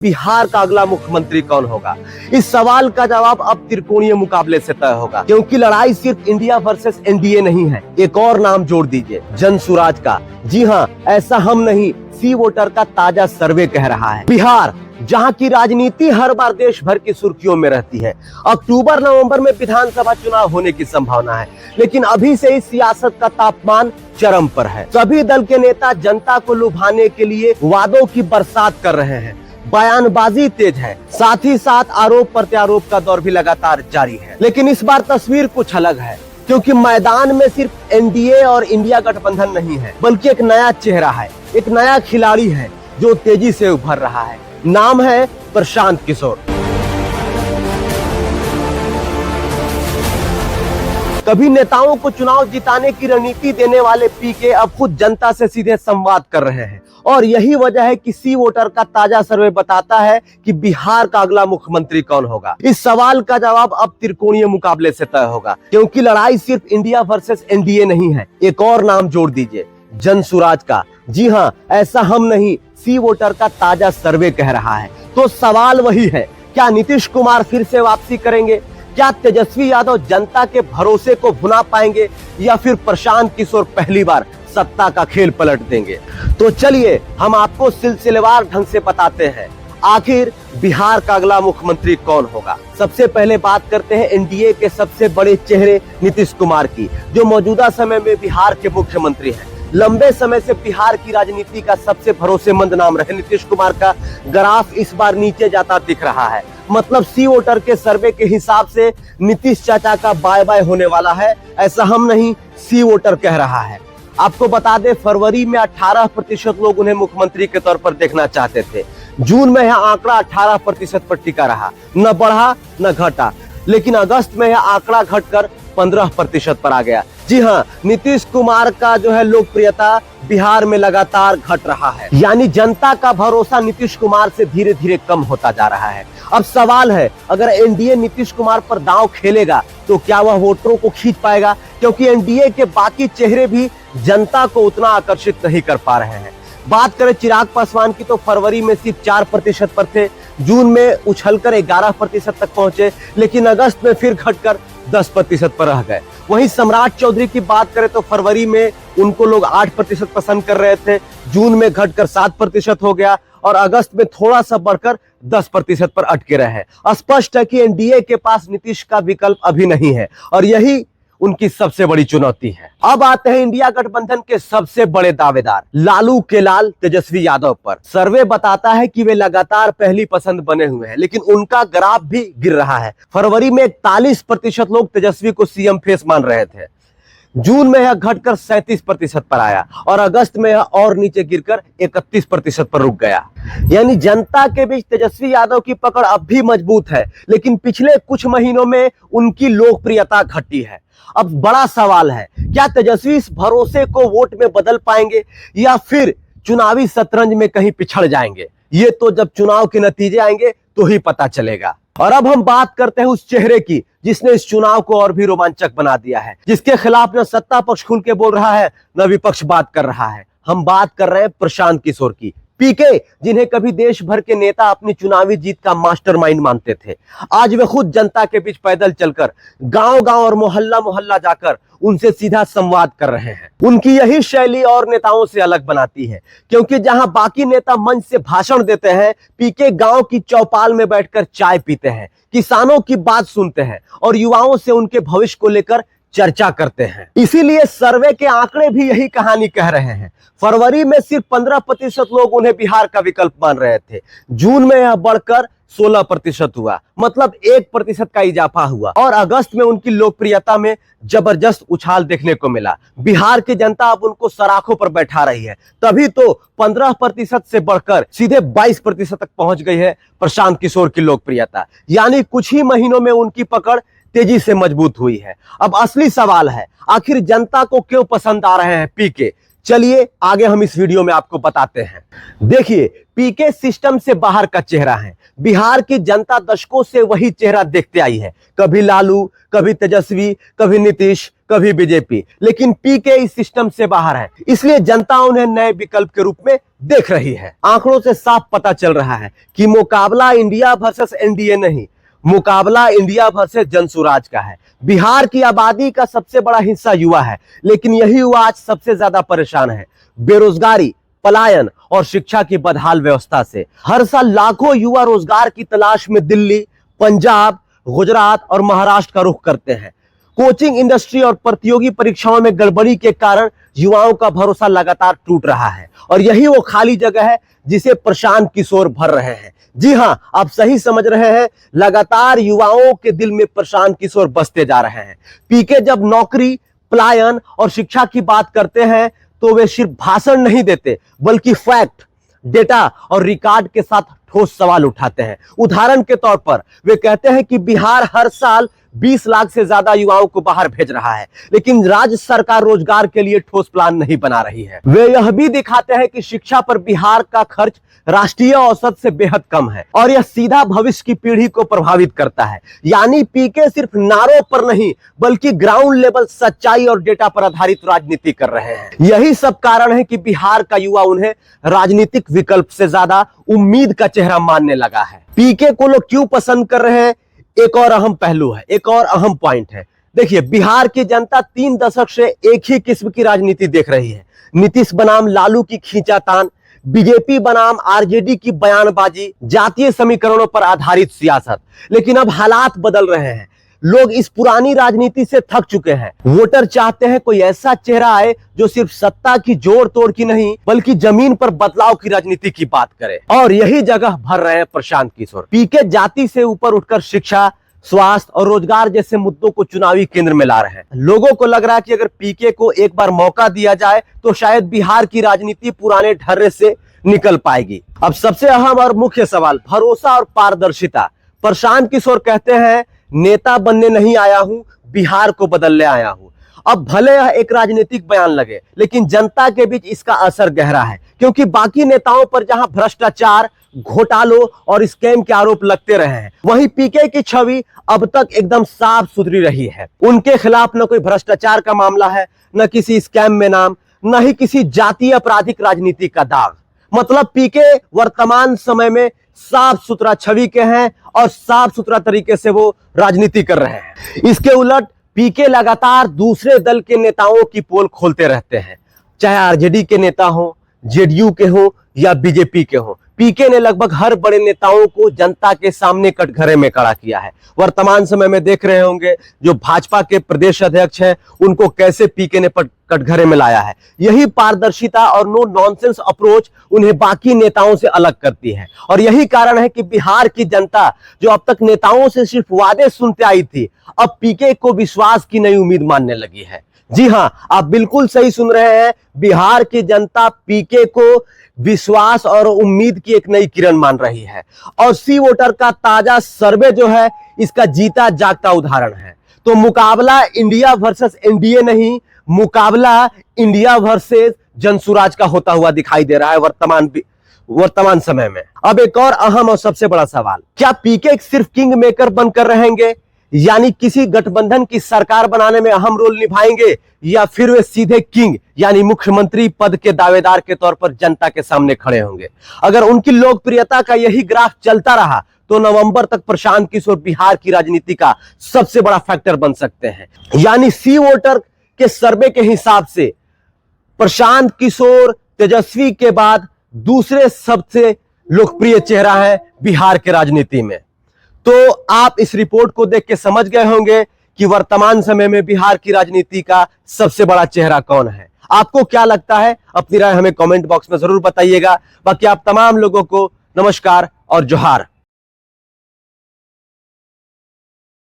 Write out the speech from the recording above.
बिहार का अगला मुख्यमंत्री कौन होगा? इस सवाल का जवाब अब त्रिकोणीय मुकाबले से तय होगा, क्योंकि लड़ाई सिर्फ इंडिया वर्सेस एनडीए नहीं है। एक और नाम जोड़ दीजिए, जन सुराज का। जी हाँ, ऐसा हम नहीं, सी वोटर का ताजा सर्वे कह रहा है। बिहार, जहां की राजनीति हर बार देश भर की सुर्खियों में रहती है। अक्टूबर नवंबर में विधानसभा चुनाव होने की संभावना है, लेकिन अभी से ही सियासत का तापमान चरम पर है। सभी दल के नेता जनता को लुभाने के लिए वादों की बरसात कर रहे हैं, बयानबाजी तेज है, साथ ही साथ आरोप प्रत्यारोप का दौर भी लगातार जारी है। लेकिन इस बार तस्वीर कुछ अलग है, क्योंकि मैदान में सिर्फ एनडीए और इंडिया गठबंधन नहीं है, बल्कि एक नया चेहरा है, एक नया खिलाड़ी है जो तेजी से उभर रहा है। नाम है प्रशांत किशोर। कभी नेताओं को चुनाव जिताने की रणनीति देने वाले पीके अब खुद जनता से सीधे संवाद कर रहे हैं, और यही वजह है कि सी वोटर का ताजा सर्वे बताता है कि बिहार का अगला मुख्यमंत्री कौन होगा। इस सवाल का जवाब अब त्रिकोणीय मुकाबले से तय होगा, क्योंकि लड़ाई सिर्फ इंडिया वर्सेस एनडीए नहीं है। एक और नाम जोड़ दीजिए, जन सुराज का। जी हाँ, ऐसा हम नहीं, सी वोटर का ताजा सर्वे कह रहा है। तो सवाल वही है, क्या नीतीश कुमार फिर से वापसी करेंगे? क्या तेजस्वी यादव जनता के भरोसे को भुना पाएंगे, या फिर प्रशांत किशोर पहली बार सत्ता का खेल पलट देंगे? तो चलिए हम आपको सिलसिलेवार ढंग से बताते हैं, आखिर बिहार का अगला मुख्यमंत्री कौन होगा। सबसे पहले बात करते हैं एनडीए के सबसे बड़े चेहरे नीतीश कुमार की, जो मौजूदा समय में बिहार के मुख्यमंत्री हैं। लंबे समय से बिहार की राजनीति का सबसे भरोसेमंद नाम रहे नीतीश कुमार का ग्राफ इस बार नीचे जाता दिख रहा है। मतलब सी वोटर के सर्वे के हिसाब से नीतीश चाचा का बाय बाय होने वाला है। ऐसा हम नहीं, सी वोटर कह रहा है। आपको बता दें, फरवरी में 18% लोग उन्हें मुख्यमंत्री के तौर पर देखना चाहते थे। जून में यह आंकड़ा 18% पर टिका रहा, न बढ़ा न घटा। लेकिन अगस्त में यह आंकड़ा घटकर 15% पर आ गया। जी हाँ, नीतीश कुमार का जो है लोकप्रियता बिहार में लगातार घट रहा है, यानी जनता का भरोसा नीतीश कुमार से धीरे धीरे कम होता जा रहा है। अब सवाल है, अगर एनडीए नीतीश कुमार पर दांव खेलेगा तो क्या वह वोटरों को खींच पाएगा? क्योंकि एनडीए के बाकी चेहरे भी जनता को उतना आकर्षित नहीं कर पा रहे हैं। बात करें चिराग पासवान की, तो फरवरी में सिर्फ 4% पर थे, जून में उछलकर 11% तक पहुंचे, लेकिन अगस्त में फिर घटकर 10% पर रह गए। वहीं सम्राट चौधरी की बात करें तो फरवरी में उनको लोग 8% पसंद कर रहे थे, जून में घटकर 7% हो गया, और अगस्त में थोड़ा सा बढ़कर 10% पर अटके रहे। स्पष्ट है कि एनडीए के पास नीतीश का विकल्प अभी नहीं है, और यही उनकी सबसे बड़ी चुनौती है। अब आते हैं इंडिया गठबंधन के सबसे बड़े दावेदार लालू के लाल तेजस्वी यादव पर। सर्वे बताता है कि वे लगातार पहली पसंद बने हुए हैं, लेकिन उनका ग्राफ भी गिर रहा है। फरवरी में 41% लोग तेजस्वी को सीएम फेस मान रहे थे, जून में यह घटकर 37% पर आया, और अगस्त में यह और नीचे गिरकर 31% पर रुक गया। यानी जनता के बीच तेजस्वी यादव की पकड़ अब भी मजबूत है, लेकिन पिछले कुछ महीनों में उनकी लोकप्रियता घटी है। अब बड़ा सवाल है, क्या तेजस्वी इस भरोसे को वोट में बदल पाएंगे, या फिर चुनावी शतरंज में कहीं पिछड़ जाएंगे? ये तो जब चुनाव के नतीजे आएंगे तो ही पता चलेगा। और अब हम बात करते हैं उस चेहरे की जिसने इस चुनाव को और भी रोमांचक बना दिया है, जिसके खिलाफ न सत्ता पक्ष खुल के बोल रहा है, न विपक्ष बात कर रहा है। हम बात कर रहे हैं प्रशांत किशोर की। पीके, जिन्हें कभी देश भर के नेता अपनी चुनावी जीत का मास्टरमाइंड मानते थे, आज वे खुद जनता के बीच पैदल चलकर गांव-गांव और मोहल्ला-मोहल्ला जाकर उनसे सीधा संवाद कर रहे हैं। उनकी यही शैली और नेताओं से अलग बनाती है, क्योंकि जहां बाकी नेता मंच से भाषण देते हैं, पीके गांव की चौपाल में बैठकर चाय पीते हैं, किसानों की बात सुनते हैं और युवाओं से उनके भविष्य को लेकर चर्चा करते हैं। इसीलिए सर्वे के आंकड़े भी यही कहानी कह रहे हैं। फरवरी में सिर्फ 15% लोग उन्हें बिहार का विकल्प मान रहे थे, जून में यह बढ़कर 16% हुआ, मतलब 1% का इजाफा हुआ, और अगस्त में उनकी लोकप्रियता में जबरदस्त उछाल देखने को मिला। बिहार की जनता अब उनको सराखों पर बैठा रही है, तभी तो 15% से बढ़कर सीधे 22% तक पहुंच गई है प्रशांत किशोर की लोकप्रियता। यानी कुछ ही महीनों में उनकी पकड़ तेजी से मजबूत हुई है। अब असली सवाल है, आखिर जनता को क्यों पसंद आ रहे हैं पीके? चलिए आगे हम इस वीडियो में आपको बताते हैं। देखिए, पीके सिस्टम से बाहर का चेहरा है। बिहार की जनता दशकों से वही चेहरा देखते आई है, कभी लालू, कभी तेजस्वी, कभी नीतीश, कभी बीजेपी, लेकिन पीके इस सिस्टम से बाहर है, इसलिए जनता उन्हें नए विकल्प के रूप में देख रही है। आंकड़ों से साफ पता चल रहा है कि मुकाबला इंडिया वर्सेस एनडीए नहीं, मुकाबला इंडिया वर्सेस जनसुराज का है। बिहार की आबादी का सबसे बड़ा हिस्सा युवा है, लेकिन यही युवा आज सबसे ज्यादा परेशान है बेरोजगारी, पलायन और शिक्षा की बदहाल व्यवस्था से। हर साल लाखों युवा रोजगार की तलाश में दिल्ली, पंजाब, गुजरात और महाराष्ट्र का रुख करते हैं। कोचिंग इंडस्ट्री और प्रतियोगी परीक्षाओं में गड़बड़ी के कारण युवाओं का भरोसा लगातार टूट रहा है, और यही वो खाली जगह है जिसे प्रशांत किशोर भर रहे हैं। जी हां, आप सही समझ रहे हैं, लगातार युवाओं के दिल में प्रशांत किशोर बसते जा रहे हैं। पीके जब नौकरी, पलायन और शिक्षा की बात करते हैं तो वे सिर्फ भाषण नहीं देते, बल्कि फैक्ट, डेटा और रिकॉर्ड के साथ ठोस सवाल उठाते हैं। उदाहरण के तौर पर वे कहते हैं कि बिहार हर साल 20 लाख से ज्यादा युवाओं को बाहर भेज रहा है, लेकिन राज्य सरकार रोजगार के लिए ठोस प्लान नहीं बना रही है। वे यह भी दिखाते हैं कि शिक्षा पर बिहार का खर्च राष्ट्रीय औसत से बेहद कम है, और यह सीधा भविष्य की पीढ़ी को प्रभावित करता है। यानी पीके सिर्फ नारों पर नहीं, बल्कि ग्राउंड लेवल सच्चाई और डेटा पर आधारित राजनीति कर रहे हैं। यही सब कारण है कि बिहार का युवा उन्हें राजनीतिक विकल्प से ज्यादा उम्मीद का चेहरा मानने लगा है। पीके को लोग क्यों पसंद कर रहे हैं, एक और अहम पहलू है, एक और अहम पॉइंट है। देखिए, बिहार की जनता 3 दशक से एक ही किस्म की राजनीति देख रही है। नीतीश बनाम लालू की खींचातान, बीजेपी बनाम आरजेडी की बयानबाजी, जातीय समीकरणों पर आधारित सियासत। लेकिन अब हालात बदल रहे हैं। लोग इस पुरानी राजनीति से थक चुके हैं। वोटर चाहते हैं कोई ऐसा चेहरा आए जो सिर्फ सत्ता की जोड़ तोड़ की नहीं, बल्कि जमीन पर बदलाव की राजनीति की बात करे, और यही जगह भर रहे हैं प्रशांत किशोर। पीके जाति से ऊपर उठकर शिक्षा, स्वास्थ्य और रोजगार जैसे मुद्दों को चुनावी केंद्र में ला रहे हैं। लोगों को लग रहा है कि अगर पीके को एक बार मौका दिया जाए तो शायद बिहार की राजनीति पुराने ढर्रे से निकल पाएगी। अब सबसे अहम और मुख्य सवाल, भरोसा और पारदर्शिता। प्रशांत किशोर कहते हैं, नेता बनने नहीं आया हूं, बिहार को बदलने आया हूं। अब भले यह एक राजनीतिक बयान लगे, लेकिन जनता के बीच इसका असर गहरा है, क्योंकि बाकी नेताओं पर जहां भ्रष्टाचार, घोटालों और स्कैम के आरोप लगते रहे हैं, वहीं पीके की छवि अब तक एकदम साफ सुथरी रही है। उनके खिलाफ न कोई भ्रष्टाचार का मामला है, न किसी स्कैम में नाम, न ही किसी जातीय आपराधिक राजनीति का दाग। मतलब पीके वर्तमान समय में साफ सुथरा छवि के हैं और साफ सुथरा तरीके से वो राजनीति कर रहे हैं। इसके उलट पीके लगातार दूसरे दल के नेताओं की पोल खोलते रहते हैं, चाहे आरजेडी के नेता हो, जेडीयू के हो या बीजेपी के हो। पीके ने लगभग हर बड़े नेताओं को जनता के सामने कटघरे में खड़ा किया है। वर्तमान समय में देख रहे होंगे जो भाजपा के प्रदेश अध्यक्ष हैं, उनको कैसे पीके ने कटघरे में लाया है। यही पारदर्शिता और नो नॉनसेंस अप्रोच उन्हें बाकी नेताओं से अलग करती है, और यही कारण है कि बिहार की जनता जो अब तक नेताओं से सिर्फ वादे सुनते आई थी, अब पीके को विश्वास की नई उम्मीद मानने लगी है। जी हां, आप बिल्कुल सही सुन रहे हैं, बिहार की जनता पीके को विश्वास और उम्मीद की एक नई किरण मान रही है। और सी वोटर का ताजा सर्वे जो है, इसका जीता जागता उदाहरण है। तो मुकाबला इंडिया वर्सेस एनडीए नहीं, मुकाबला इंडिया वर्सेस जनसुराज का होता हुआ दिखाई दे रहा है वर्तमान समय में। अब एक और अहम और सबसे बड़ा सवाल, क्या पीके सिर्फ किंग मेकर बनकर रहेंगे, यानी किसी गठबंधन की सरकार बनाने में अहम रोल निभाएंगे, या फिर वे सीधे किंग यानी मुख्यमंत्री पद के दावेदार के तौर पर जनता के सामने खड़े होंगे? अगर उनकी लोकप्रियता का यही ग्राफ चलता रहा तो नवंबर तक प्रशांत किशोर बिहार की राजनीति का सबसे बड़ा फैक्टर बन सकते हैं। यानी सी वोटर के सर्वे के हिसाब से प्रशांत किशोर तेजस्वी के बाद दूसरे सबसे लोकप्रिय चेहरा है बिहार के राजनीति में। तो आप इस रिपोर्ट को देख के समझ गए होंगे कि वर्तमान समय में बिहार की राजनीति का सबसे बड़ा चेहरा कौन है। आपको क्या लगता है, अपनी राय हमें कमेंट बॉक्स में जरूर बताइएगा। बाकी आप तमाम लोगों को नमस्कार और जोहार।